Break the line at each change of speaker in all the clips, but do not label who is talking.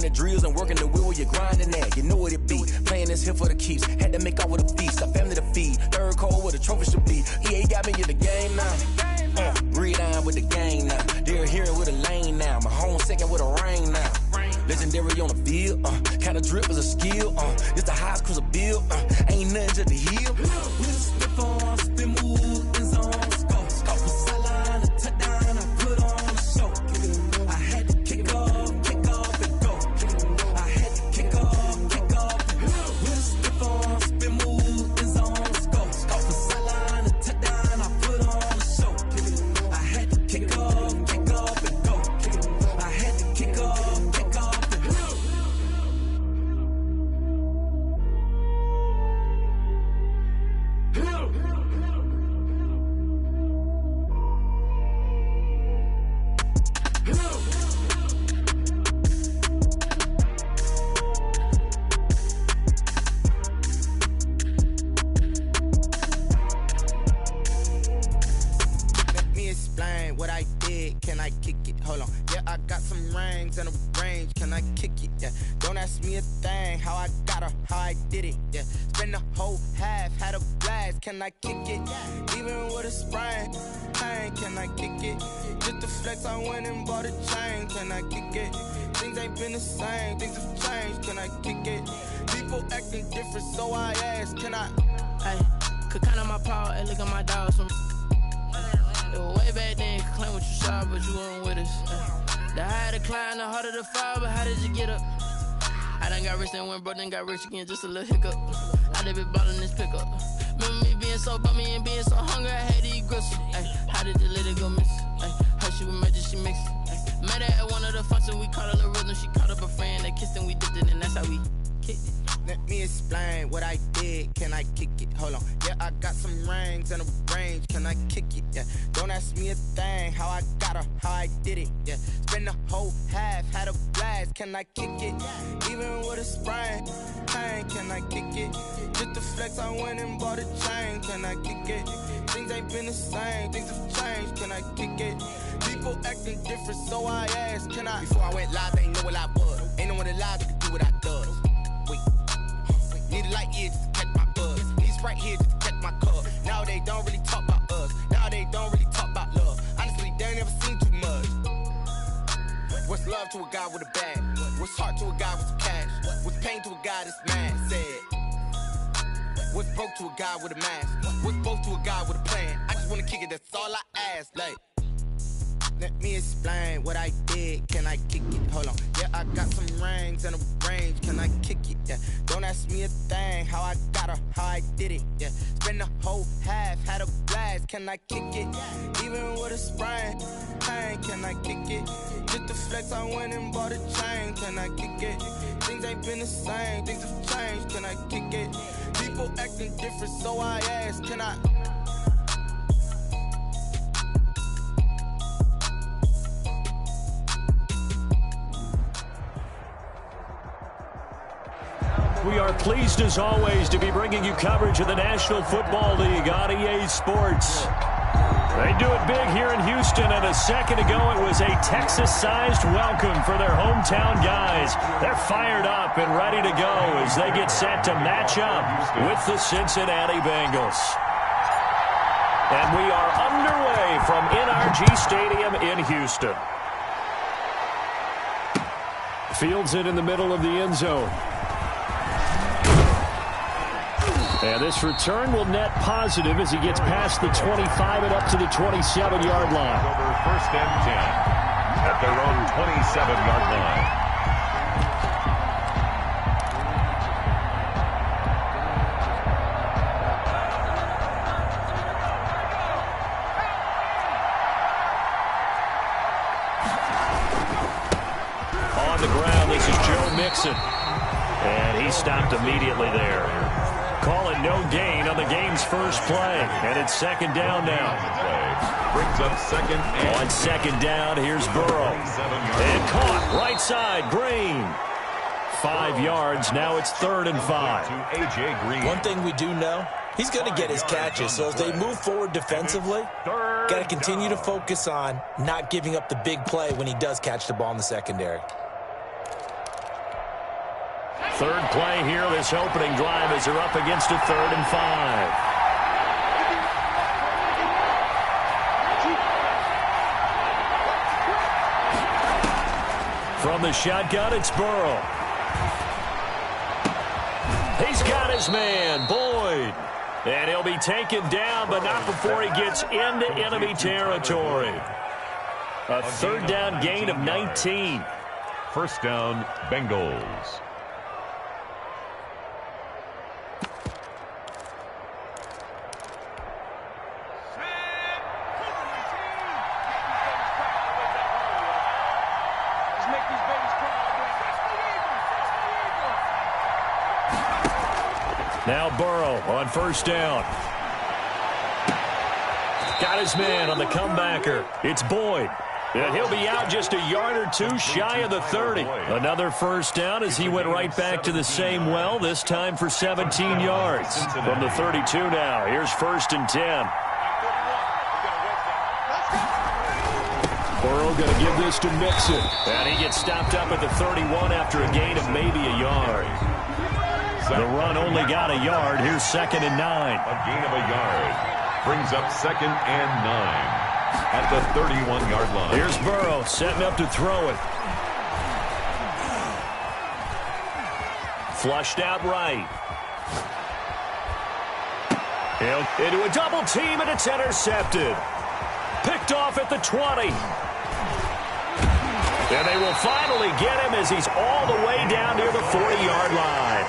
Doing the drills and working the wheel where you're grinding at. You know what it be. Playing this here for the keeps. Had to make off with a feast. A family to feed. Third cold where the trophy should be. EA got me in the game now. Breed on with the gang now. They're hearing with a lane now. My home second with a rain now. Legendary on the field. Kinda drip is a skill. It's the highest cruiser bill. Ain't nothing to the hill. We just slip on, spin move, in zone, scope. Scope from sideline to touchdown. I put on a show. I had to kick off and go. I had to kick off and go. We just slip on, spin move, in zone, scope. Scope from sideline to touchdown. I put on a show. I had to kick off and go. I had to kick off and go.
Let me explain what I did. Can I kick it? Hold on. Yeah, I got some rings and a range. Can I kick it? Yeah. Don't ask me a thing. How I got her, how I did it. Yeah. Spend the whole half, had a blast. Can I kick it? Even with a sprain. Hey, can I kick it? Just to flex, I went and bought a chain. Can I kick it? Things ain't been the same. Things have changed. Can I kick it? People acting different, so I ask. Can I?
Hey, could count on my power and look at my dogs from. It was way back then, could claim what you saw, but you weren't with us. The higher the climb, the harder the fall, but how did you get up? I done got rich, then went broke, then got rich again, just a little hiccup. I done been ballin' this pickup. Remember me being so bummy and being so hungry, I had to eat gristle. Ay, how did the lady go miss? Ay, her she was magic, she mixed. Ay, met her at one of the functions, we caught a little rhythm, she caught up a friend, they kissed and we dipped it, and that's how we kicked it.
Let me explain what I did. Can I kick it? Hold on. Yeah, I got some rings and a range. Can I kick it? Yeah. Don't ask me a thing. How I got her, how I did it. Yeah. Spend the whole half, had a blast. Can I kick it? Even with a sprain. Hey, can I kick it? Just to flex, I went and bought a chain. Can I kick it? Things ain't been the same. Things have changed. Can I kick it? People acting different, so I asked. Can I? Before I went live, they ain't know what I was. Ain't no one alive that could do what I does. Need a light year just to catch my buzz. Need Sprite here just to catch my cup. Now they don't really talk about us. Now they don't really talk about love. Honestly, they ain't never seen too much. What's love to a guy with a bag? What's heart to a guy with some cash? What's pain to a guy that's mad? Said. What's broke to a guy with a mask? What's both to a guy with a plan? I just wanna kick it, that's all I ask. Like, let me explain what I did. Can I kick it? Hold on. Yeah, I got some rings and a range. Can I kick it? Yeah. Don't ask me a thing. How I got her, how I did it. Yeah. Spend the whole half, had a blast. Can I kick it? Even with a sprain. Hey, can I kick it? Just to flex, I went and bought a chain. Can I kick it? Things ain't been the same. Things have changed. Can I kick it? People acting different, so I ask. Can I?
We are pleased as always to be bringing you coverage of the National Football League on EA Sports. They do it big here in Houston, and a second ago it was a Texas-sized welcome for their hometown guys. They're fired up and ready to go as they get set to match up with the Cincinnati Bengals. And we are underway from NRG Stadium in Houston. Fields it in the middle of the end zone. And this return will net positive as he gets past the 25 and up to the 27-yard line.
Over first and 10 at their own 27-yard line.
On the ground, this is Joe Mixon. And he stopped immediately there. Calling no gain on the game's first play. And it's second down now.
Brings up second and
on second down, here's Burrow. And caught right side, Green. 5 yards, now it's 3rd and 5.
To A.J. Green.
One thing we do know, he's going to get his catches. So as they move forward defensively, got to continue to focus on not giving up the big play when he does catch the ball in the secondary.
Third play here, this opening drive, as they're up against a 3rd and 5. From the shotgun, it's Burrow. He's got his man, Boyd. And he'll be taken down, but not before he gets into enemy territory. A 3rd down gain of 19.
First down, Bengals.
Now Burrow on first down. Got his man on the comebacker. It's Boyd. And he'll be out just a yard or two shy of the 30. Another first down as he went right back to the same well, this time for 17 yards. From the 32 now, here's 1st and 10. Burrow going to give this to Mixon. And he gets stopped up at the 31 after a gain of maybe a yard. The run only got a yard. Here's 2nd and 9.
A gain of a yard. Brings up 2nd and 9 at the 31-yard line.
Here's Burrow setting up to throw it. Flushed out right. Into a double team, and it's intercepted. Picked off at the 20. And they will finally get him as he's all the way down near the 40-yard line.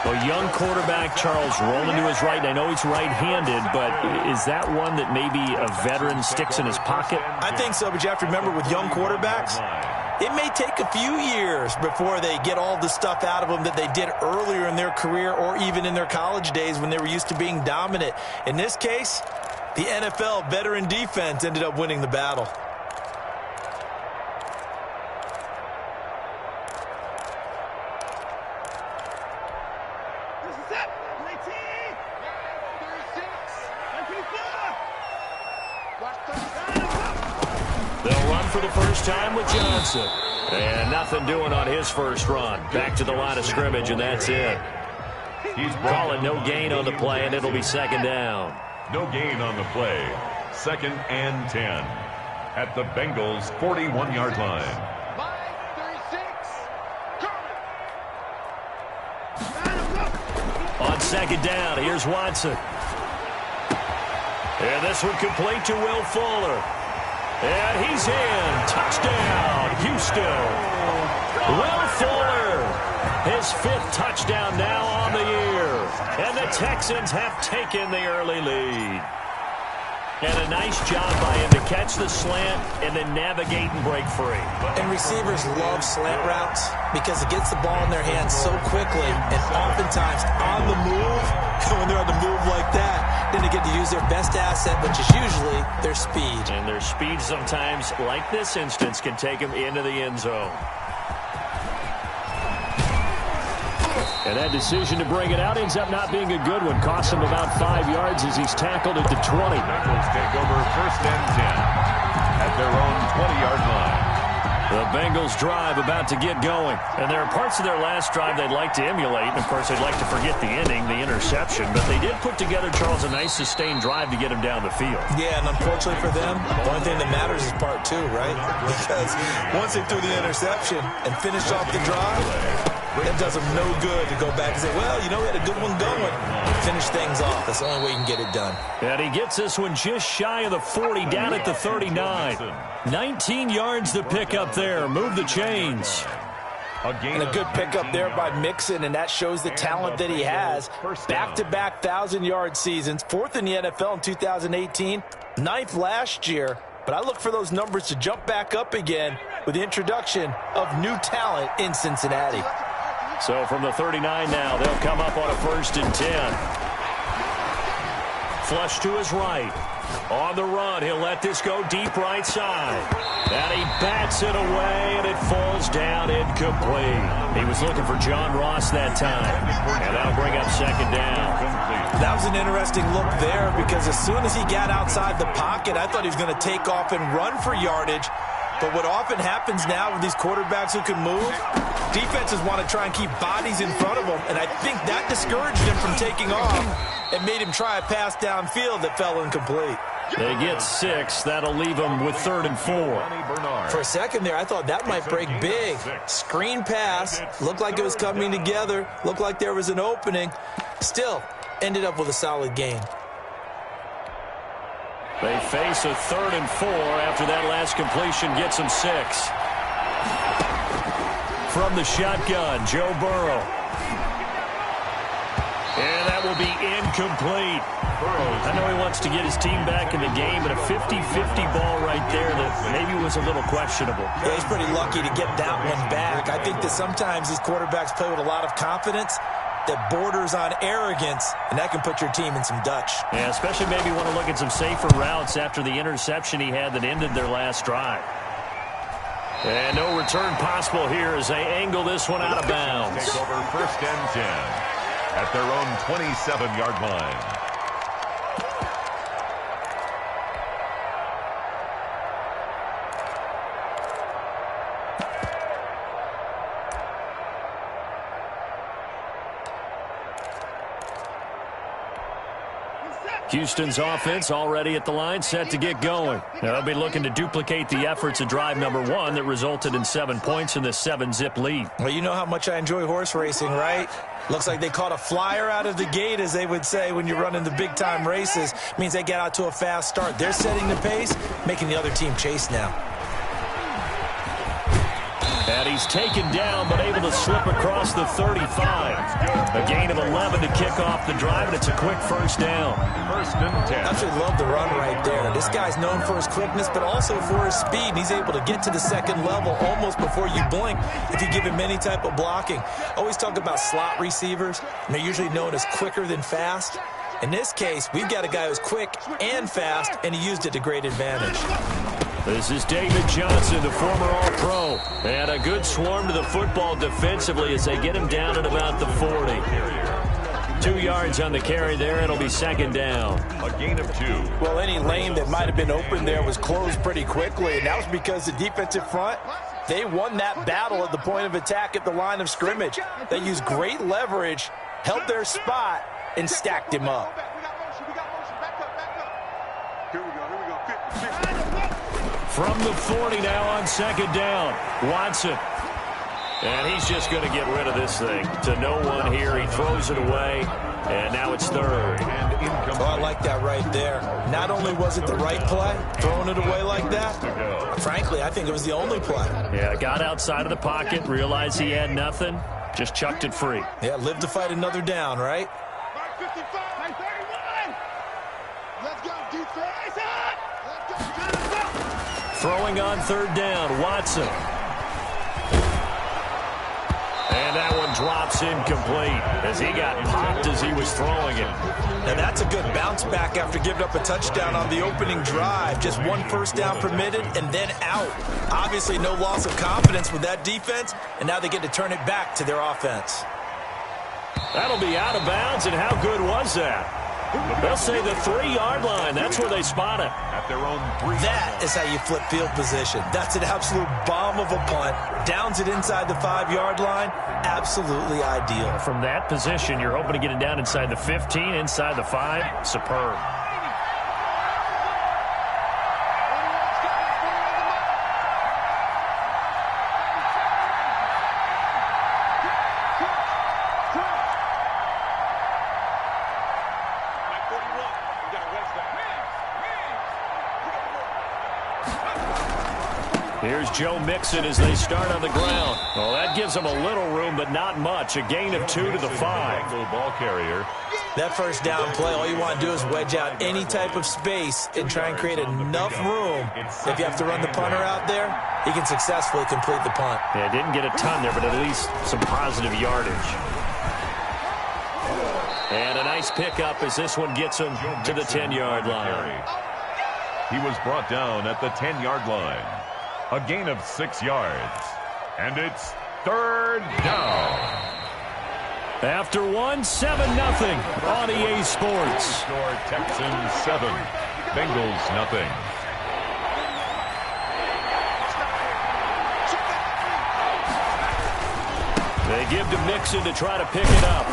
A young quarterback, Charles, rolling to his right. And I know he's right-handed, but is that one that maybe a veteran sticks in his pocket?
I think so, but you have to remember with young quarterbacks, it may take a few years before they get all the stuff out of them that they did earlier in their career or even in their college days when they were used to being dominant. In this case, the NFL veteran defense ended up winning the battle.
They'll run for the first time with Johnson. And nothing doing on his first run. Back to the line of scrimmage, and that's it.
He's
calling no gain on the play, and it'll be 2nd down.
No gain on the play. 2nd and 10 at the Bengals' 41-yard line.
On 2nd down, here's Watson. And this one complete to Will Fuller. And he's in. Touchdown, Houston. Will Fuller, his 5th touchdown now on the year. And the Texans have taken the early lead. And a nice job by him to catch the slant and then navigate and break free.
And receivers love slant routes because it gets the ball in their hands so quickly and oftentimes on the move. When they're on the move like that, then they get to use their best asset, which is usually their speed.
And their speed sometimes, like this instance, can take them into the end zone. And that decision to bring it out ends up not being a good one. Cost him about 5 yards as he's tackled at the 20.
Bengals take over 1st and 10 at their own 20-yard line.
The Bengals drive about to get going. And there are parts of their last drive they'd like to emulate. And, of course, they'd like to forget the inning, the interception. But they did put together, Charles, a nice sustained drive to get him down the field.
Yeah, and unfortunately for them, the only thing that matters is part 2, right? Because once they threw the interception and finished off the drive, it does them no good to go back and say, well, you know, we had a good one going. Finish things off. That's the only way you can get it done.
And he gets this one just shy of the 40, down at the 39. 19 yards to pick up there. Move the chains.
And a good pickup there by Mixon, and that shows the talent that he has. Back-to-back 1,000-yard seasons. 4th in the NFL in 2018. 9th last year. But I look for those numbers to jump back up again with the introduction of new talent in Cincinnati.
So from the 39 now, they'll come up on a 1st and 10. Flush to his right. On the run, he'll let this go deep right side. And he bats it away, and it falls down incomplete. He was looking for John Ross that time. And that'll bring up 2nd down.
That was an interesting look there because as soon as he got outside the pocket, I thought he was going to take off and run for yardage. But what often happens now with these quarterbacks who can move, defenses want to try and keep bodies in front of them, and I think that discouraged him from taking off and made him try a pass downfield that fell incomplete.
They get 6. That'll leave them with 3rd and 4.
For a second there, I thought that might break big. Screen pass. Looked like it was coming together. Looked like there was an opening. Still, ended up with a solid gain.
They face a 3rd and 4 after that last completion gets them 6. From the shotgun, Joe Burrow. And that will be incomplete. I know he wants to get his team back in the game, but a 50-50 ball right there that maybe was a little questionable.
Yeah, he's pretty lucky to get that one back. I think that sometimes these quarterbacks play with a lot of confidence that borders on arrogance, and that can put your team in some Dutch.
Yeah, especially maybe want to look at some safer routes after the interception he had that ended their last drive. And no return possible here as they angle this one out of bounds.
Take over 1st and 10 at their own 27-yard line.
Houston's offense already at the line, set to get going. Now they'll be looking to duplicate the efforts of drive number 1 that resulted in 7 points in this 7-zip lead.
Well, you know how much I enjoy horse racing, right? Looks like they caught a flyer out of the gate, as they would say when you're running the big-time races. Means they get out to a fast start. They're setting the pace, making the other team chase now.
And he's taken down, but able to slip across the 35. A gain of 11 to kick off the drive, and it's a quick 1st down.
1st and 10.
I absolutely love the run right there. This guy's known for his quickness, but also for his speed. And he's able to get to the 2nd level almost before you blink if you give him any type of blocking. Always talk about slot receivers, and they're usually known as quicker than fast. In this case, we've got a guy who's quick and fast, and he used it to great advantage.
This is David Johnson, the former All-Pro. And a good swarm to the football defensively as they get him down at about the 40. 2 yards on the carry there. It'll be 2nd down.
A gain of 2.
Well, any lane that might have been open there was closed pretty quickly, and that was because the defensive front, they won that battle at the point of attack at the line of scrimmage. They used great leverage, held their spot, and stacked him up.
From the 40 now on 2nd down, Watson. And he's just going to get rid of this thing to no one here. He throws it away, and now it's 3rd.
Oh, I like that right there. Not only was it the right play, throwing it away like that, frankly, I think it was the only play.
Yeah, got outside of the pocket, realized he had nothing, just chucked it free.
Yeah, live to fight another down, right?
Throwing on 3rd down, Watson. And that one drops incomplete as he got popped as he was throwing it.
Now that's a good bounce back after giving up a touchdown on the opening drive. Just 1 first down permitted and then out. Obviously no loss of confidence with that defense, and now they get to turn it back to their offense.
That'll be out of bounds, and how good was that? They'll say the 3-yard line. That's where they spot it.
At their own 3.
That is how you flip field position. That's an absolute bomb of a punt. Downs it inside the 5-yard line. Absolutely ideal.
From that position, you're hoping to get it down inside the 15, inside the 5. Superb. Here's Joe Mixon as they start on the ground. Well, that gives them a little room, but not much. A gain of 2 to the 5.
Ball carrier.
That first down play, all you want to do is wedge out any type of space and try and create enough room. If you have to run the punter out there, he can successfully complete the punt.
Yeah, didn't get a ton there, but at least some positive yardage. And a nice pickup as this one gets him to the 10-yard line.
He was brought down at the 10-yard line. A gain of 6 yards. And it's 3rd down.
After 1, 7-0 on EA Sports.
Score Texans 7, Bengals 0.
They give to Mixon to try to pick it up.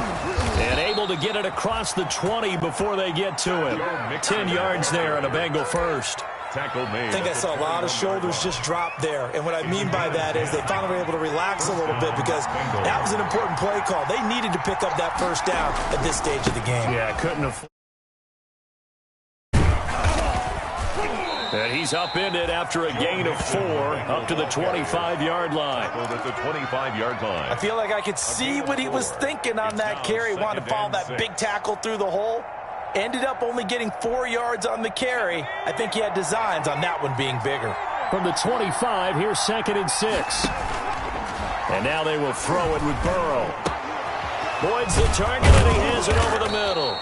And able to get it across the 20 before they get to him. 10 yards there and a Bengal first.
I think I saw a lot of shoulders just drop there. And what I mean by that is they finally were able to relax a little bit because that was an important play call. They needed to pick up that first down at this stage of the game.
Yeah, couldn't have. And he's upended after a gain of 4 up to the 25-yard line.
At the 25-yard line.
I feel like I could see what he was thinking on that carry. Wanted to follow that big tackle through the hole. Ended up only getting 4 yards on the carry. I think he had designs on that one being bigger.
From the 25, here's 2nd and 6. And now they will throw it with Burrow. Boyd's the target, and he has it over the middle.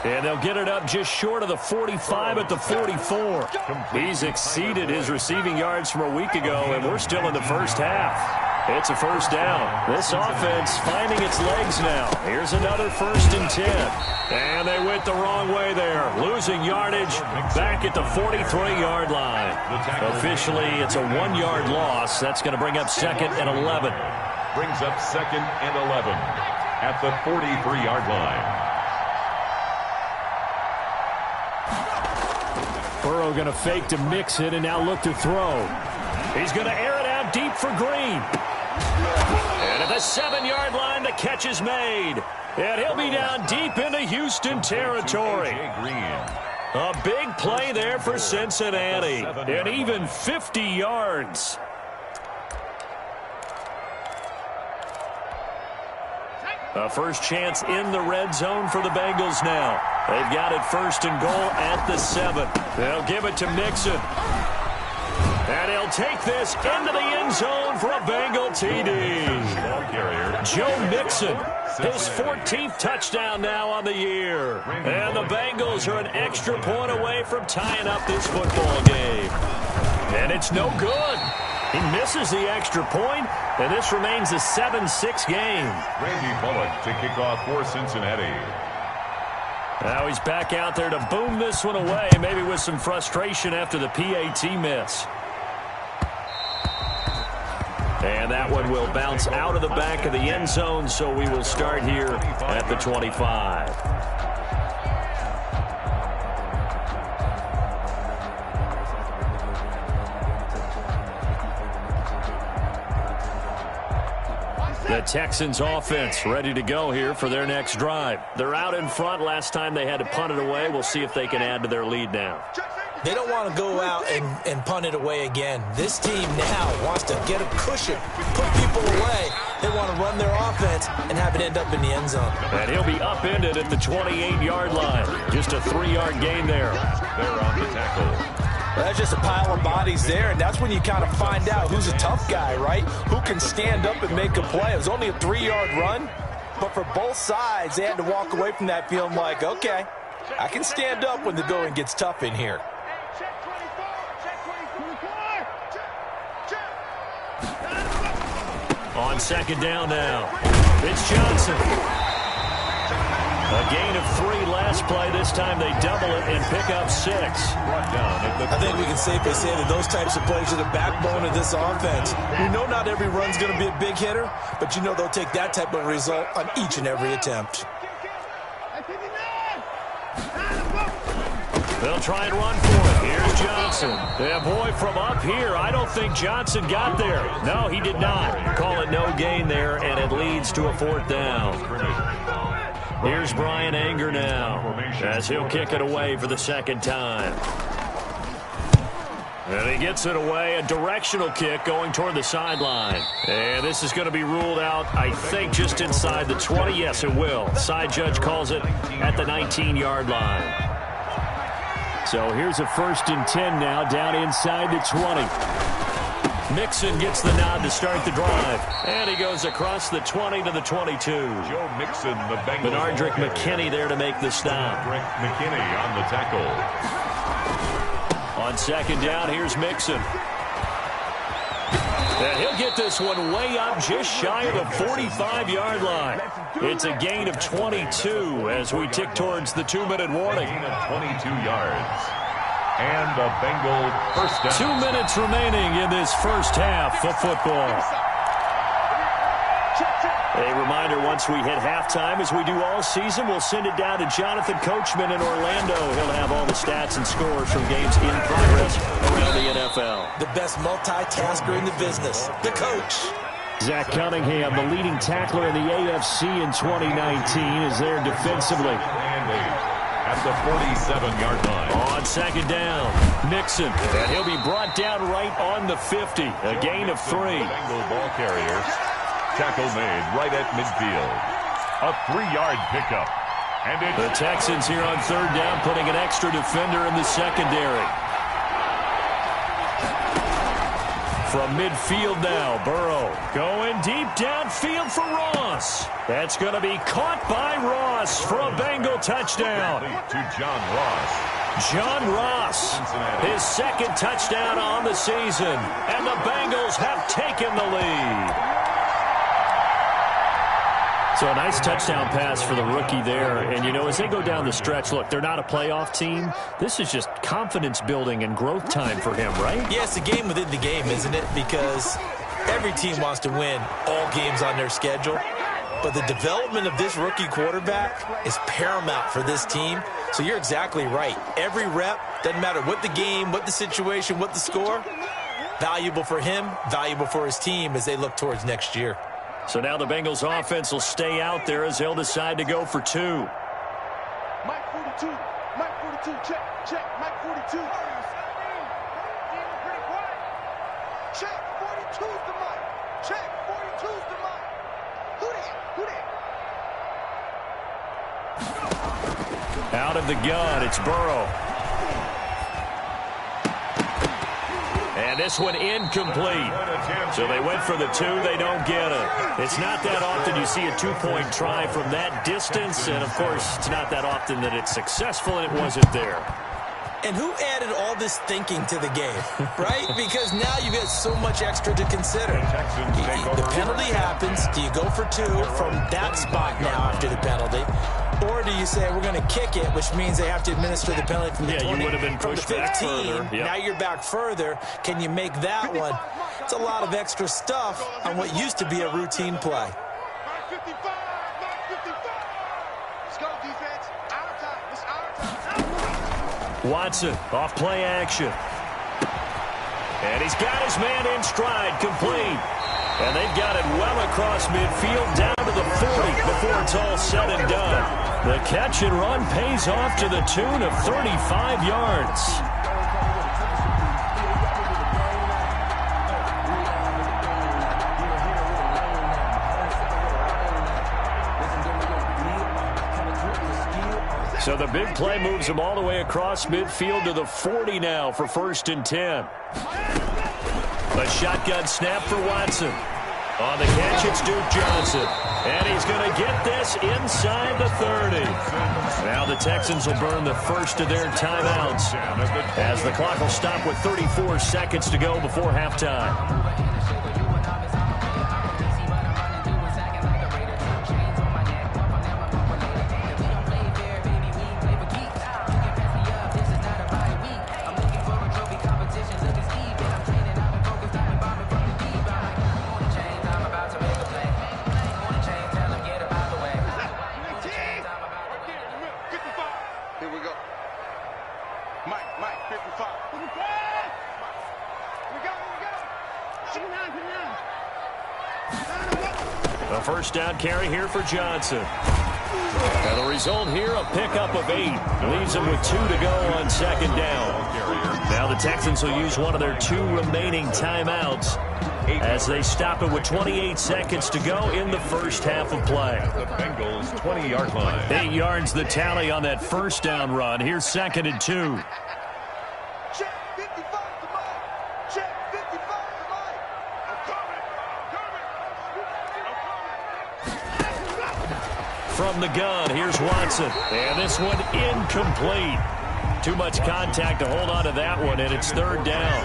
And they'll get it up just short of the 45 at the 44. He's exceeded his receiving yards from a week ago, and we're still in the first half. It's a first down. This offense finding its legs now. Here's another 1st and 10. And they went the wrong way there. Losing yardage back at the 43-yard line. Officially, it's a 1-yard loss. That's going to bring up 2nd and 11.
Brings up 2nd and 11 at the 43-yard line.
Burrow going to fake to mix it and now look to throw. He's going to air it out deep for Green. And at the 7-yard line, the catch is made. And he'll be down deep into Houston territory. A big play there for Cincinnati. And even 50 yards. A first chance in the red zone for the Bengals now. They've got it 1st and goal at the 7. They'll give it to Mixon. And he'll take this into the end zone for a Bengal TD. Joe Mixon, his 14th touchdown now on the year. And the Bengals are an extra point away from tying up this football game. And it's no good. He misses the extra point, and this remains a 7-6 game.
Randy Bullock to kick off for Cincinnati.
Now he's back out there to boom this one away, maybe with some frustration after the PAT miss. And that one will bounce out of the back of the end zone, so we will start here at the 25. The Texans offense ready to go here for their next drive. They're out in front. Last time they had to punt it away. We'll see if they can add to their lead now.
They don't want to go out and punt it away again. This team now wants to get a cushion, put people away. They want to run their offense and have it end up in the end zone.
And he'll be upended at the 28-yard line. Just a 3-yard gain there.
They're on the tackle.
Well, that's just a pile of bodies there, and that's when you kind of find out who's a tough guy, right? Who can stand up and make a play. It was only a 3-yard run, but for both sides, they had to walk away from that feeling like, okay, I can stand up when the going gets tough in here.
On 2nd down now, it's Johnson. A gain of 3 last play. This time they double it and pick up 6.
I think we can safely say that those types of plays are the backbone of this offense. We know not every run's going to be a big hitter, but you know they'll take that type of result on each and every attempt.
They'll try and run for it. Here's Johnson. Yeah, boy, from up here, I don't think Johnson got there. No, he did not. Call it no gain there, and it leads to a 4th down. Here's Brian Anger now as he'll kick it away for the 2nd time. And he gets it away, a directional kick going toward the sideline. And this is going to be ruled out, I think, just inside the 20. Yes, it will. Side judge calls it at the 19-yard line. So here's a 1st and 10 now down inside the 20. Mixon gets the nod to start the drive. And he goes across the 20 to the 22.
Joe Mixon, the Bengals.
Benardrick McKinney there to make the stop.
McKinney on the tackle.
On 2nd down, here's Mixon. And he'll get this one way up just shy of the 45-yard line. It's a gain of 22 as we tick towards the 2-minute warning.
Gain of 22 yards. And a Bengal first down.
2 minutes remaining in this first half of football. A reminder, once we hit halftime, as we do all season, we'll send it down to Jonathan Coachman in Orlando. He'll have all the stats and scores from games in progress around the NFL.
The best multitasker in the business, the coach.
Zach Cunningham, the leading tackler in the AFC in 2019, is there defensively.
At the 47-yard line.
On second down, Mixon. And he'll be brought down right on the 50. A gain of 3.
Bengal ball carrier. Tackle made right at midfield. A 3-yard pickup. And
the Texans here on third down, putting an extra defender in the secondary. From midfield now, Burrow going deep downfield for Ross. That's going to be caught by Ross for a Bengal touchdown.
To John Ross.
John Ross, his second touchdown on the season, and the Bengals have taken the lead. So a nice touchdown pass for the rookie there. And, you know, as they go down the stretch, look, they're not a playoff team. This is just confidence building and growth time for him, right?
Yeah, it's a game within the game, isn't it? Because every team wants to win all games on their schedule. But the development of this rookie quarterback is paramount for this team. So you're exactly right. Every rep, doesn't matter what the game, what the situation, what the score, valuable for him, valuable for his team as they look towards next year.
So now the Bengals offense will stay out there as they'll decide to go for 2.
Mike 42, check, Mike 42. Check, 42's the Mike. Check, 42's the Mike. Who that?
Out of the gun, it's Burrow. And this one incomplete. So they went for the 2. They don't get it. It's not that often you see a 2-point try from that distance. And, of course, it's not that often that it's successful, and it wasn't there.
And who added all this thinking to the game, right? Because now you get so much extra to consider. The penalty happens. Do you go for 2 from that spot now after the penalty? Or do you say, we're going to kick it, which means they have to administer the penalty from the 20,
you would have been pushed
from the 15.
Back further. Yep.
Now you're back further. Can you make that one? It's a lot of extra stuff on what used to be a routine play.
55. Let's go, defense. Our time. It's our time.
Watson, off play action. And he's got his man in stride, complete. And they've got it well across midfield, down to the 40 before it's all said and done. The catch and run pays off to the tune of 35 yards. So the big play moves him all the way across midfield to the 40 now for 1st and 10. A shotgun snap for Watson. On the catch, it's Duke Johnson. And he's going to get this inside the 30. Now the Texans will burn the first of their timeouts as the clock will stop with 34 seconds to go before halftime. A first down carry here for Johnson. And the result here, a pickup of 8. Leaves him with 2 to go on 2nd down. Now the Texans will use one of their 2 remaining timeouts as they stop it with 28 seconds to go in the first half of play.
The Bengals 20-yard line.
8 yards the tally on that first down run. Here's 2nd and 2.
Check, 55 to Mike. Check, 55 to Mike. I'm coming.
From the gun, here's Watson. And this one incomplete. Too much contact to hold on to that one, and it's 3rd down.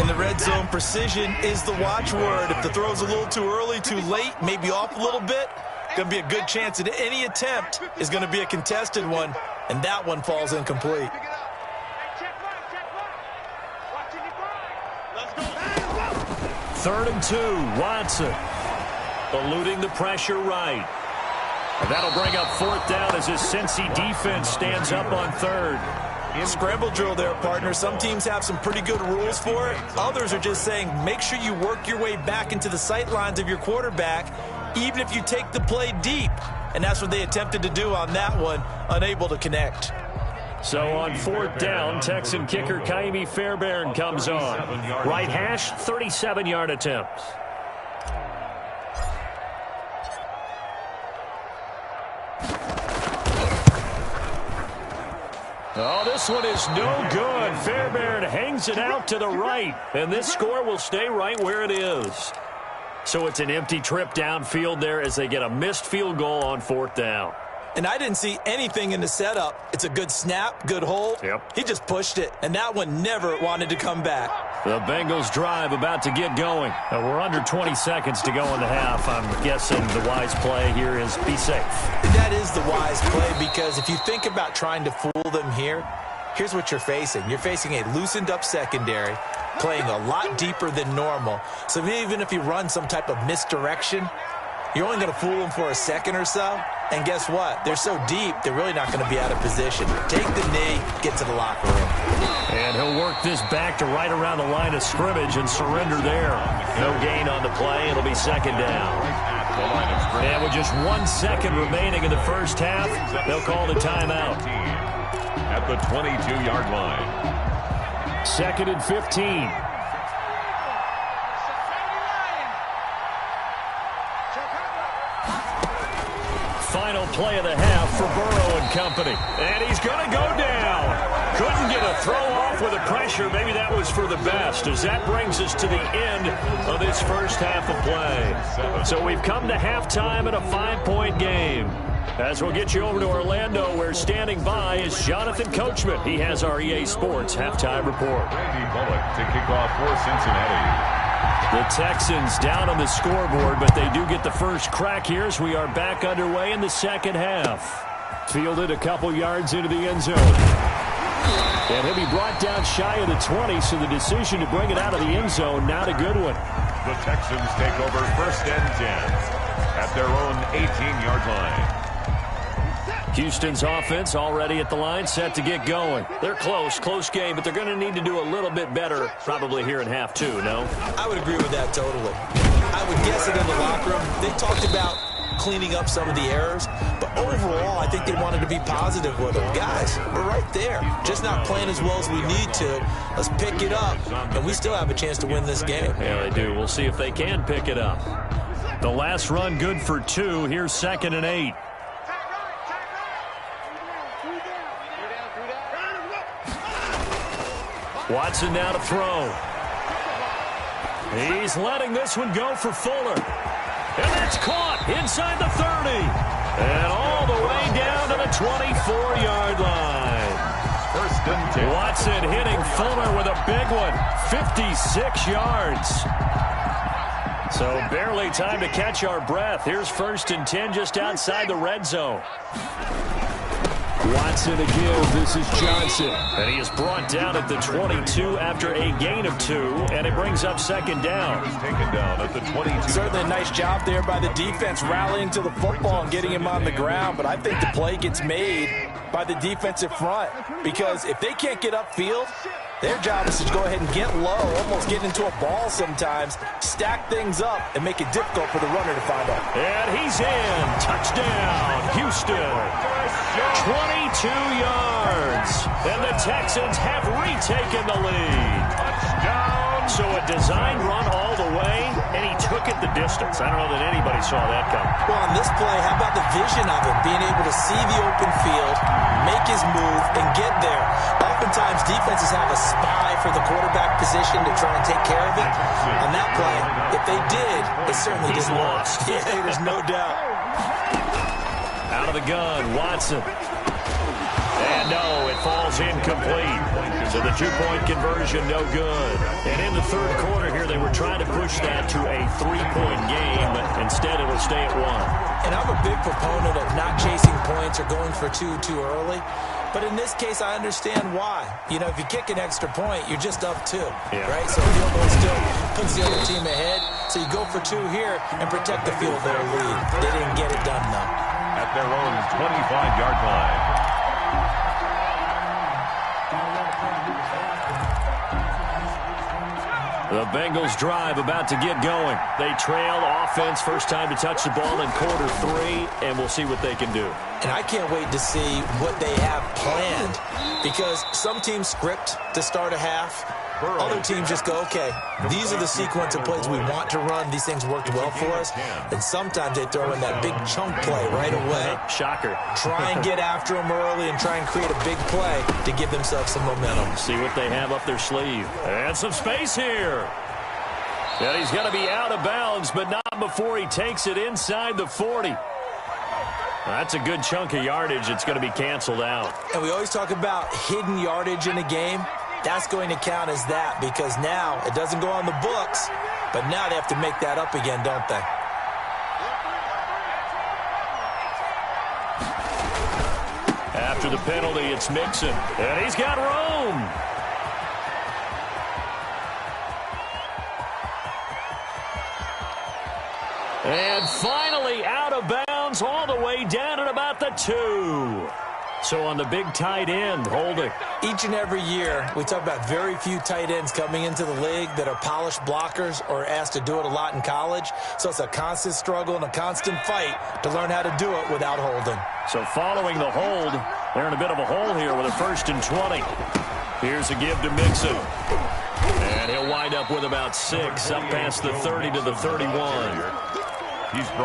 In the red zone, precision is the watchword. If the throw's a little too early, too late, maybe off a little bit, going to be a good chance that any attempt is going to be a contested one, and that one falls incomplete.
3rd and 2, Watson. eluding the pressure right. And that'll bring up 4th down as his Cincy defense stands up on 3rd.
Scramble drill there, partner. Some teams have some pretty good rules for it. Others are just saying make sure you work your way back into the sight lines of your quarterback, even if you take the play deep. And that's what they attempted to do on that one, unable to connect.
So on 4th down, Texan kicker Kaimi Fairbairn comes on. Right hash, 37-yard attempt. Oh, this one is no good. Fairbairn hangs it out to the right, and this score will stay right where it is. So it's an empty trip downfield there as they get a missed field goal on 4th down.
And I didn't see anything in the setup. It's a good snap, good hold.
Yep.
He just pushed it, and that one never wanted to come back.
The Bengals drive about to get going. We're under 20 seconds to go in the half. I'm guessing the wise play here is be safe.
That is the wise play, because if you think about trying to fool them here, here's what you're facing. You're facing a loosened up secondary, playing a lot deeper than normal. So even if you run some type of misdirection, you're only going to fool them for a second or so. And guess what? They're so deep, they're really not going to be out of position. Take the knee, get to the locker room.
And he'll work this back to right around the line of scrimmage and surrender there. No gain on the play. It'll be 2nd down. And with just 1 second remaining in the first half, they'll call the timeout.
At the 22-yard line.
2nd and 15. Final play of the half for Burrow and company. And he's going to go down. Couldn't get a throw off with the pressure. Maybe that was for the best, as that brings us to the end of this first half of play. So we've come to halftime in a 5-point game. As we'll get you over to Orlando, where standing by is Jonathan Coachman. He has our EA Sports halftime report.
Randy Bullock to kick off for Cincinnati.
The Texans down on the scoreboard, but they do get the first crack here as we are back underway in the second half. Fielded a couple yards into the end zone. And he'll be brought down shy of the 20, so the decision to bring it out of the end zone, not a good one.
The Texans take over 1st and 10 at their own 18-yard line.
Houston's offense already at the line, set to get going. They're close game, but they're going to need to do a little bit better probably here in half 2, no?
I would agree with that totally. I would guess it in the locker room. They talked about cleaning up some of the errors, but overall, I think they wanted to be positive with them. Guys, we're right there. Just not playing as well as we need to. Let's pick it up, and we still have a chance to win this game.
Yeah, they do. We'll see if they can pick it up. The last run good for 2. Here's 2nd and 8. Watson now to throw. He's letting this one go for Fuller. And that's caught inside the 30. And all the way down to the 24-yard line.
1st and 10.
Watson hitting Fuller with a big one. 56 yards. So barely time to catch our breath. Here's 1st and 10 just outside the red zone. Watson again. This is Johnson. And he is brought down at the 22 after a gain of 2. And it brings up 2nd down.
Taken down at the 22.
Certainly a nice job there by the defense, rallying to the football and getting him on the ground. But I think the play gets made by the defensive front, because if they can't get upfield, their job is to go ahead and get low, almost get into a ball sometimes, stack things up, and make it difficult for the runner to find out.
And he's in. Touchdown, Houston. 22 yards. And the Texans have retaken the lead. Touchdown. So a design run all the way, and he took it the distance. I don't know that anybody saw that coming.
Well, on this play, how about the vision of it? Being able to see the open field, make his move, and get there. Oftentimes, defenses have a spy for the quarterback position to try and take care of it. On that play, if they did, it certainly didn't work. Yeah, there's no doubt.
Out of the gun, Watson. And no, it falls incomplete. So the 2-point conversion, no good. And in the third quarter here, they were trying to push that to a 3-point game, but instead it'll stay at 1.
And I'm a big proponent of not chasing points or going for 2 too early. But in this case, I understand why. You know, if you kick an extra point, you're just up 2, right? So field goal still puts the other team ahead. So you go for 2 here and protect the field goal lead. They didn't get it done, though.
At their own 25-yard line.
The Bengals drive about to get going. They trail offense, first time to touch the ball in quarter 3, and we'll see what they can do.
And I can't wait to see what they have planned, because some teams script to start a half. Other teams just go, okay, these are the sequence of plays we want to run. These things worked well for us. And sometimes they throw in that big chunk play right away.
Shocker.
Try and get after them early and try and create a big play to give themselves some momentum.
See what they have up their sleeve. And some space here. And he's going to be out of bounds, but not before he takes it inside the 40. That's a good chunk of yardage. It's going to be canceled out.
And we always talk about hidden yardage in a game. That's going to count as that, because now it doesn't go on the books, but now they have to make that up again, don't they?
After the penalty, it's Mixon. And he's got room. And finally out of bounds all the way down at about the 2. So on the big tight end, holding.
Each and every year, we talk about very few tight ends coming into the league that are polished blockers or asked to do it a lot in college. So it's a constant struggle and a constant fight to learn how to do it without holding.
So following the hold, they're in a bit of a hole here with a 1st and 20. Here's a give to Mixon. And he'll wind up with about 6, up past the 30 to the 31.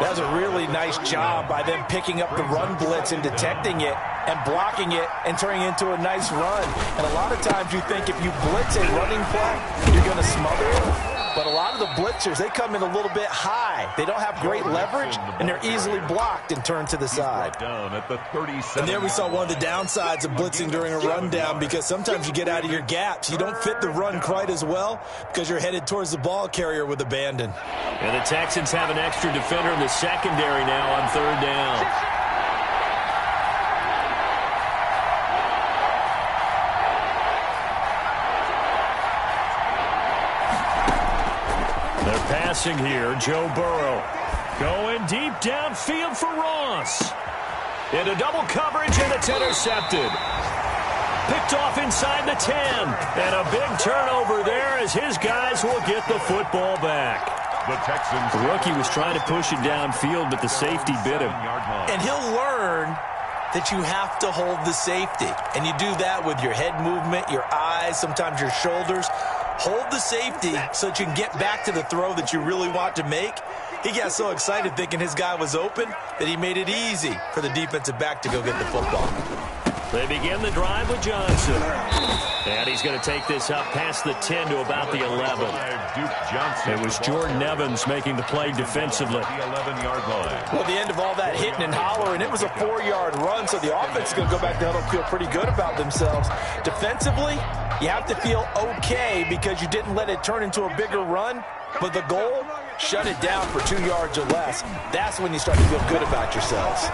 That's a really nice job by them picking up the run blitz and detecting it and blocking it and turning it into a nice run. And a lot of times you think if you blitz a running play, you're going to smother it. But a lot of the blitzers, they come in a little bit high. They don't have great leverage, and they're easily blocked and turned to the side. And there we saw one of the downsides of blitzing during a rundown, because sometimes you get out of your gaps. You don't fit the run quite as well because you're headed towards the ball carrier with abandon.
And the Texans have an extra defender in the secondary now on 3rd down. Passing here, Joe Burrow. Going deep downfield for Ross. Into double coverage, and it's intercepted. Picked off inside the 10. And a big turnover there as his guys will get the football back. The rookie was trying to push it downfield, but the safety bit him.
And he'll learn that you have to hold the safety. And you do that with your head movement, your eyes, sometimes your shoulders. Hold the safety so that you can get back to the throw that you really want to make. He got so excited thinking his guy was open that he made it easy for the defensive back to go get the football.
They begin the drive with Johnson. And he's going to take this up past the 10 to about the 11. It was Jordan Evans making the play defensively.
Well, at the end of all that hitting and hollering, it was a 4-yard run, so the offense is going to go back to huddle and feel pretty good about themselves. Defensively, you have to feel okay because you didn't let it turn into a bigger run, but the goal, shut it down for 2 yards or less. That's when you start to feel good about yourselves.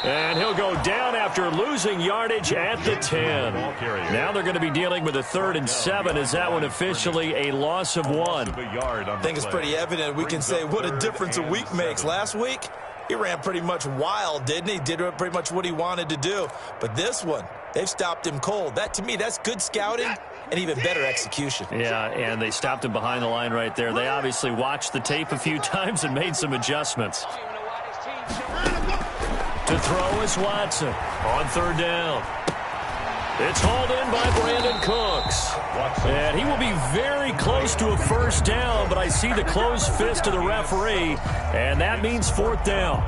And he'll go down after losing yardage at the 10. Now they're going to be dealing with a 3rd and 7. Is that one officially a loss of 1?
I think it's pretty evident. We can say what a difference a week makes. Last week, he ran pretty much wild, didn't he? Did pretty much what he wanted to do. But this one, they've stopped him cold. That, to me, that's good scouting and even better execution.
Yeah, and they stopped him behind the line right there. They obviously watched the tape a few times and made some adjustments. To throw is Watson on 3rd down. It's hauled in by Brandon Cooks. And he will be very close to a 1st down, but I see the closed fist of the referee, and that means 4th down.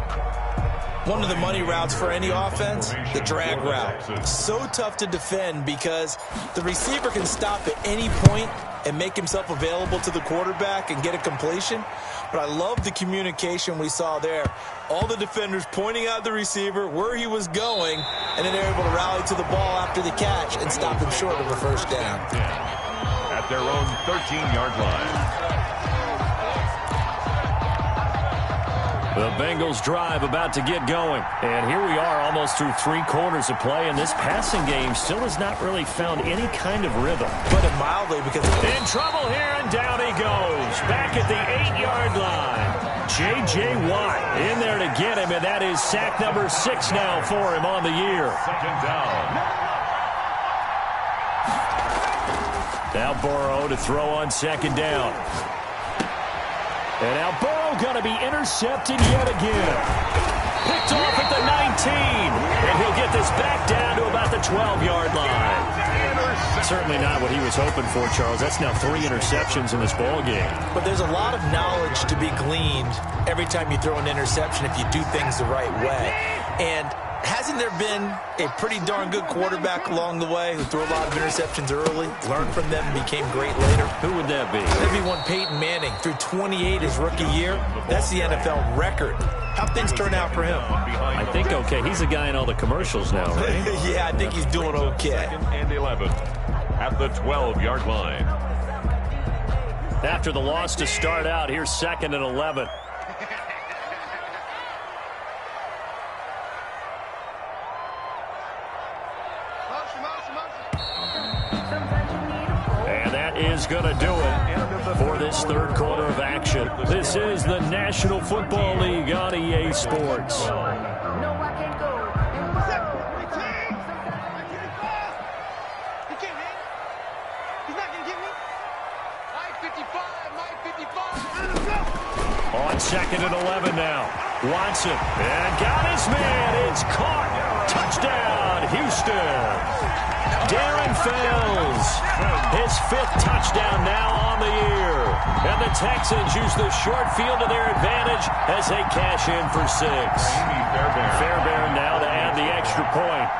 One of the money routes for any offense, the drag route. So tough to defend because the receiver can stop at any point and make himself available to the quarterback and get a completion. But I love the communication we saw there. All the defenders pointing out the receiver, where he was going, and then they're able to rally to the ball after the catch and stop him short of a 1st down.
At their own 13-yard line.
The Bengals drive about to get going. And here we are almost through 3 quarters of play, and this passing game still has not really found any kind of rhythm.
Put it mildly because...
In trouble here, and down he goes. Back at the 8-yard line. J.J. Watt in there to get him, and that is sack number 6 now for him on the year.
Second down.
Now Burrow to throw on second down. And now Burrow going to be intercepted yet again. Picked off at the 19. And he'll get this back down to about the 12-yard line. Certainly not what he was hoping for, Charles. That's now 3 interceptions in this ball game.
But there's a lot of knowledge to be gleaned every time you throw an interception if you do things the right way. And hasn't there been a pretty darn good quarterback along the way who threw a lot of interceptions early, learned from them, and became great later?
Who would that be?
Maybe one Peyton Manning threw 28 his rookie year. That's the NFL record. How'd things turn out for him?
I think okay. He's a guy in all the commercials now, right?
Yeah, I think he's doing okay.
Second and 11 at the 12-yard line.
After the loss to start out, here's 2nd and 11. And that is going to do it for this 3rd quarter of action. This is the National Football League on EA Sports. On 2nd and 11 now. Watson. And got his man. It's caught. Touchdown, Houston. Darren Fells. His 5th touchdown now on the year. And the Texans use the short field to their advantage as they cash in for 6. Fairbairn now to add the extra point.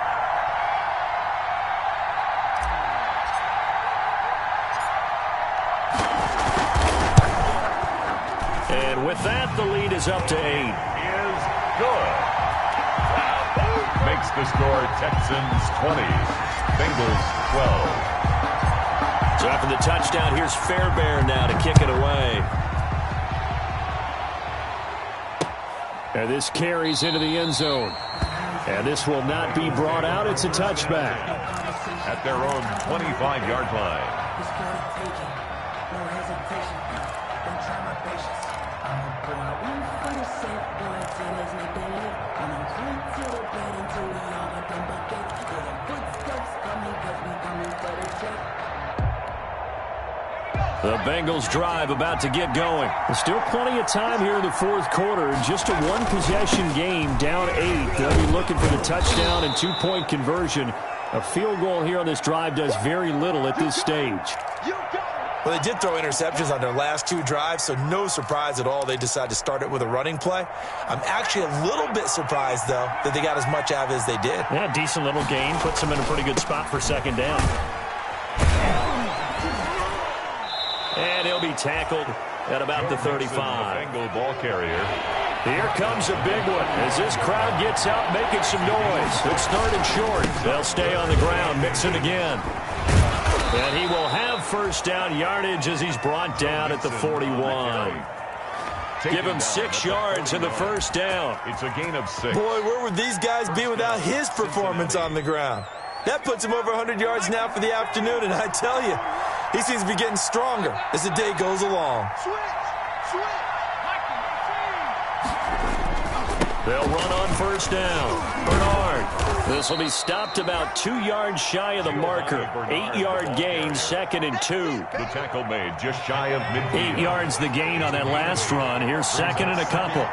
And with that, the lead is up to 8.
Is good. Makes the score Texans 20, Bengals 12.
So after the touchdown, here's Fairbairn now to kick it away. And this carries into the end zone. And this will not be brought out. It's a touchback.
At their own 25-yard line.
The Bengals drive about to get going. There's still plenty of time here in the 4th quarter. Just a 1-possession game, down 8. They'll be looking for the touchdown and 2-point conversion. A field goal here on this drive does very little at this stage.
Well, they did throw interceptions on their last 2 drives, so no surprise at all they decided to start it with a running play. I'm actually a little bit surprised, though, that they got as much out of it as they did.
Yeah, decent little gain. Puts them in a pretty good spot for 2nd down. And he'll be tackled at about the 35.
Bengal ball carrier.
Here comes a big one as this crowd gets out making some noise. It's 3rd and short. They'll stay on the ground, mix it again. And he will have 1st down yardage as he's brought down at the 41. Give him 6 yards in the 1st down.
It's a gain of 6.
Boy, where would these guys be without his performance on the ground? That puts him over 100 yards now for the afternoon, and I tell you, he seems to be getting stronger as the day goes along.
They'll run on 1st down. Bernard. This will be stopped about 2 yards shy of the marker. 8-yard gain, 2nd and 2.
The tackle made just shy of midfield.
8 yards the gain on that last run. Here's 2nd and a couple.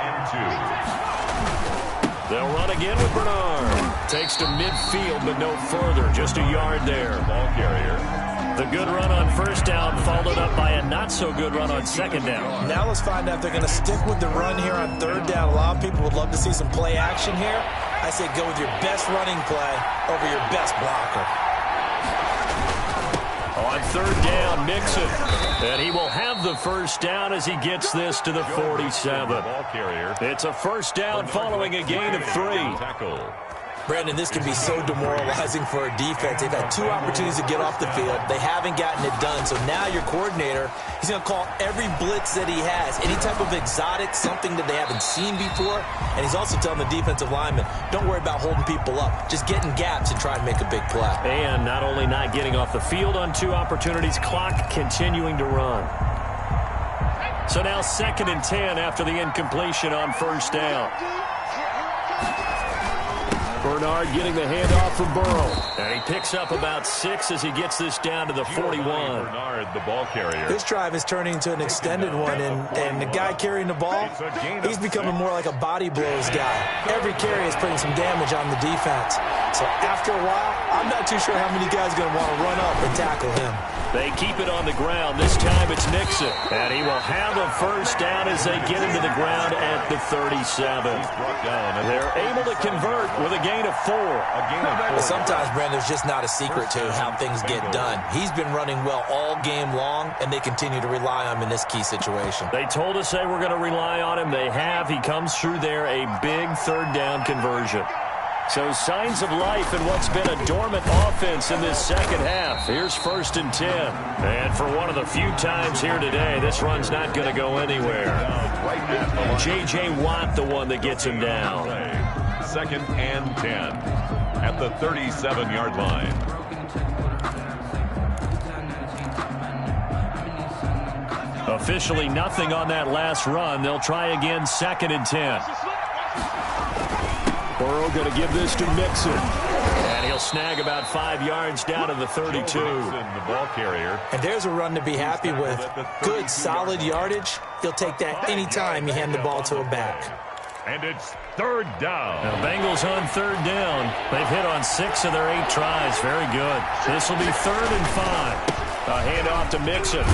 They'll run again with Bernard. Takes to midfield, but no further. Just a yard there.
Ball carrier.
The good run on 1st down followed up by a not-so-good run on 2nd down.
Now let's find out if they're going to stick with the run here on 3rd down. A lot of people would love to see some play action here. I say go with your best running play over your best blocker.
On 3rd down, Mixon. And he will have the 1st down as he gets this to the 47.
Ball carrier.
It's a 1st down following a gain of 3.
Tackle.
Brandon, this can be so demoralizing for a defense. They've had 2 opportunities to get off the field. They haven't gotten it done. So now your coordinator, he's going to call every blitz that he has, any type of exotic, something that they haven't seen before. And he's also telling the defensive lineman, don't worry about holding people up. Just get in gaps and try and make a big play.
And not only not getting off the field on 2 opportunities, clock continuing to run. So now 2nd and 10 after the incompletion on first down. Bernard getting the handoff from Burrow. And he picks up about 6 as he gets this down to the 41.
Bernard, the ball carrier.
This drive is turning into an extended one, and the guy carrying the ball, he's becoming more like a body blows guy. Every carry is putting some damage on the defense. So after a while, I'm not too sure how many guys are going to want to run up and tackle him.
They keep it on the ground. This time it's Mixon. And he will have a first down as they get him to the ground at the 37. They're able to convert with a gain of 4.
But sometimes, Brandon, there's just not a secret to how things get done. He's been running well all game long, and they continue to rely on him in this key situation.
They told us they were going to rely on him. They have. He comes through there, a big 3rd down conversion. So signs of life in what's been a dormant offense in this second half. Here's 1st and 10. And for one of the few times here today, this run's not going to go anywhere. J.J. Watt, the one that gets him down.
2nd and 10 at the 37-yard line.
Officially nothing on that last run. They'll try again, 2nd and 10. Burrow going to give this to Mixon. And he'll snag about 5 yards down to the 32.
The ball carrier.
And there's a run to be happy with. Good, solid yardage. He'll take that anytime you hand the ball to a back.
And it's 3rd down.
Now, Bengals on 3rd down. They've hit on 6 of their 8 tries. Very good. This will be 3rd and 5. A handoff to Mixon.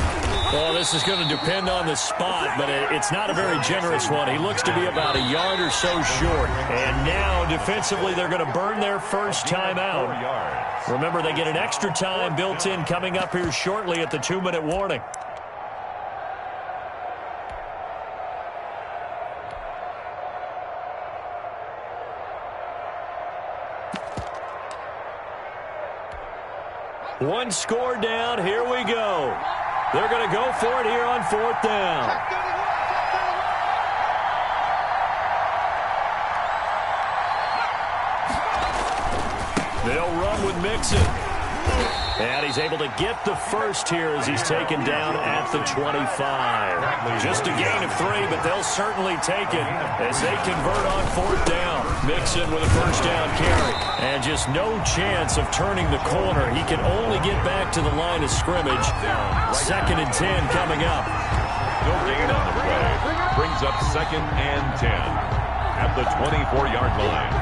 Well, this is going to depend on the spot, but it's not a very generous one. He looks to be about a yard or so short. And now, defensively, they're going to burn their first time out. Remember, they get an extra time built in coming up here shortly at the 2-minute warning. One score down. Here we go. They're going to go for it here on 4th down. They'll run with Mixon. And he's able to get the first here as he's taken down at the 25. Just a gain of 3, but they'll certainly take it as they convert on 4th down. Mixon with a first down carry. And just no chance of turning the corner. He can only get back to the line of scrimmage. 2nd and 10 coming up.
No gain on the play. Brings up 2nd and 10 at the 24-yard line.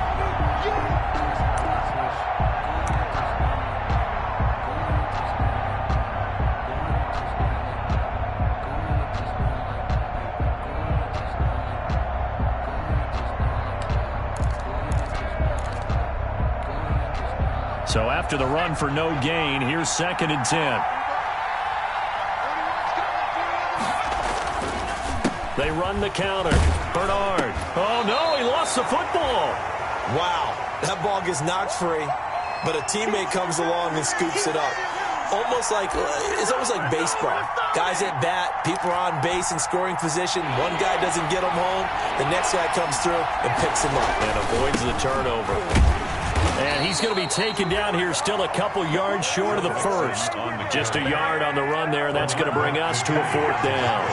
So after the run for no gain, here's 2nd and 10. They run the counter. Bernard. Oh, no, he lost the football.
Wow, that ball gets knocked free, but a teammate comes along and scoops it up. It's almost like baseball. Guys at bat, people are on base in scoring position. One guy doesn't get him home. The next guy comes through and picks him up.
And avoids the turnover. And he's going to be taken down here still a couple yards short of the first. Just a yard on the run there, and that's going to bring us to a 4th down.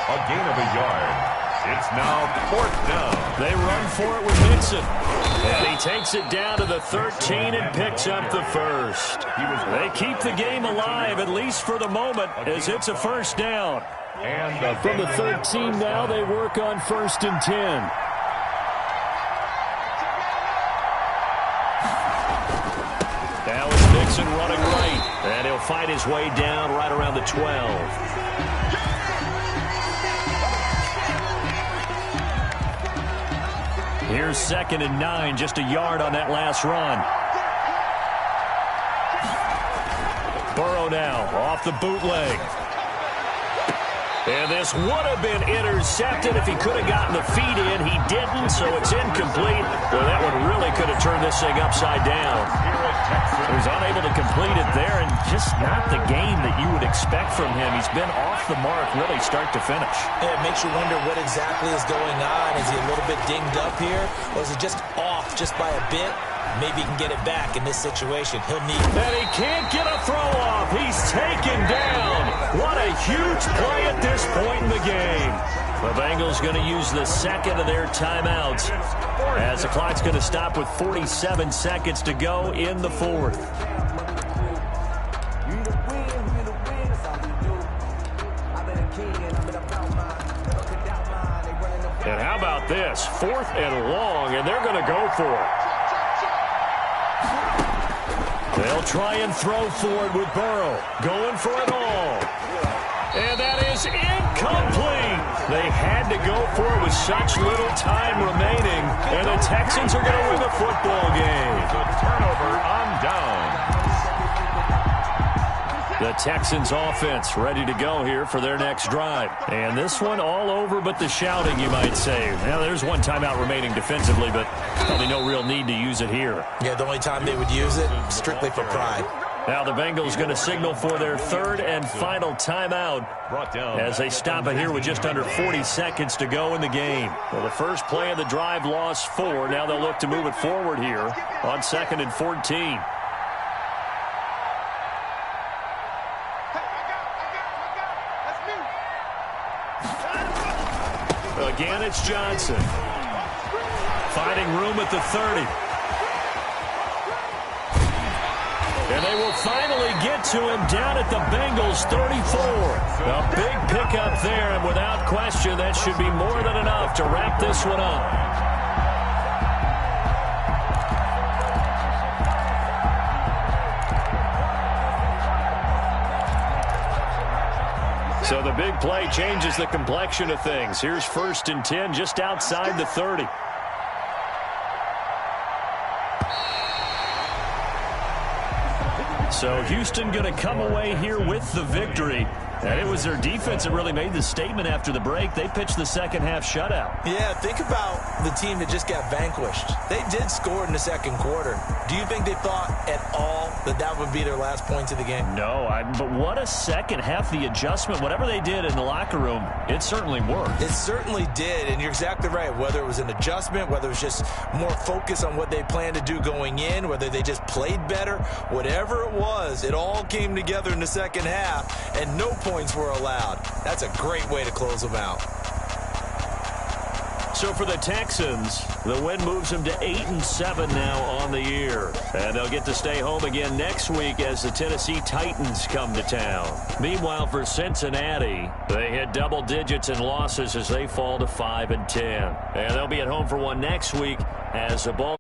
A gain of a yard. It's now 4th down.
They run for it with Mixon. And he takes it down to the 13 and picks up the first. They keep the game alive, at least for the moment, as it's a first down.
And
from the 13 now, they work on 1st and 10. Now it's Mixon running right, and he'll fight his way down right around the 12. Here's 2nd and 9, just a yard on that last run. Burrow now off the bootleg. And this would have been intercepted if he could have gotten the feet in. He didn't, so it's incomplete. Well, that one really could have turned this thing upside down. He was unable to complete it there, and just not the game that you would expect from him. He's been off the mark really start to finish.
Yeah, it makes you wonder what exactly is going on. Is he a little bit dinged up here, or is it just off just by a bit? Maybe he can get it back in this situation. He'll need it.
And he can't get a throw off. He's taken down. What a huge play at this point in the game. The Bengals going to use the second of their timeouts as the clock's going to stop with 47 seconds to go in the fourth. And how about this? 4th and long, and they're going to go for it. They'll try and throw forward with Burrow. Going for it all. And that is incomplete. They had to go for it with such little time remaining. And the Texans are going to win the football game.
The turnover on down.
The Texans offense ready to go here for their next drive. And this one all over but the shouting, you might say. Now, there's one timeout remaining defensively, but probably no real need to use it here.
Yeah, the only time they would use it, strictly for pride.
Now the Bengals going to signal for their third and final timeout as they stop it here with just under 40 seconds to go in the game. Well, the first play of the drive lost 4. Now they'll look to move it forward here on 2nd and 14. Again, it's Johnson. Finding room at the 30. And they will finally get to him down at the Bengals 34. A big pickup there, and without question, that should be more than enough to wrap this one up. So the big play changes the complexion of things. Here's 1st and 10 just outside the 30. So Houston going to come away here with the victory. And it was their defense that really made the statement after the break. They pitched the second half shutout.
Yeah, think about the team that just got vanquished. They did score in the second quarter. Do you think they thought at all that that would be their last points of the game?
No, but what a second half. The adjustment, whatever they did in the locker room, it certainly worked.
It certainly did, and you're exactly right. Whether it was an adjustment, whether it was just more focus on what they planned to do going in, whether they just played better, whatever it was, it all came together in the second half, and no points were allowed. That's a great way to close them out.
So for the Texans, the win moves them to 8-7 now on the year. And they'll get to stay home again next week as the Tennessee Titans come to town. Meanwhile, for Cincinnati, they hit double digits in losses as they fall to 5-10. And they'll be at home for one next week as the ball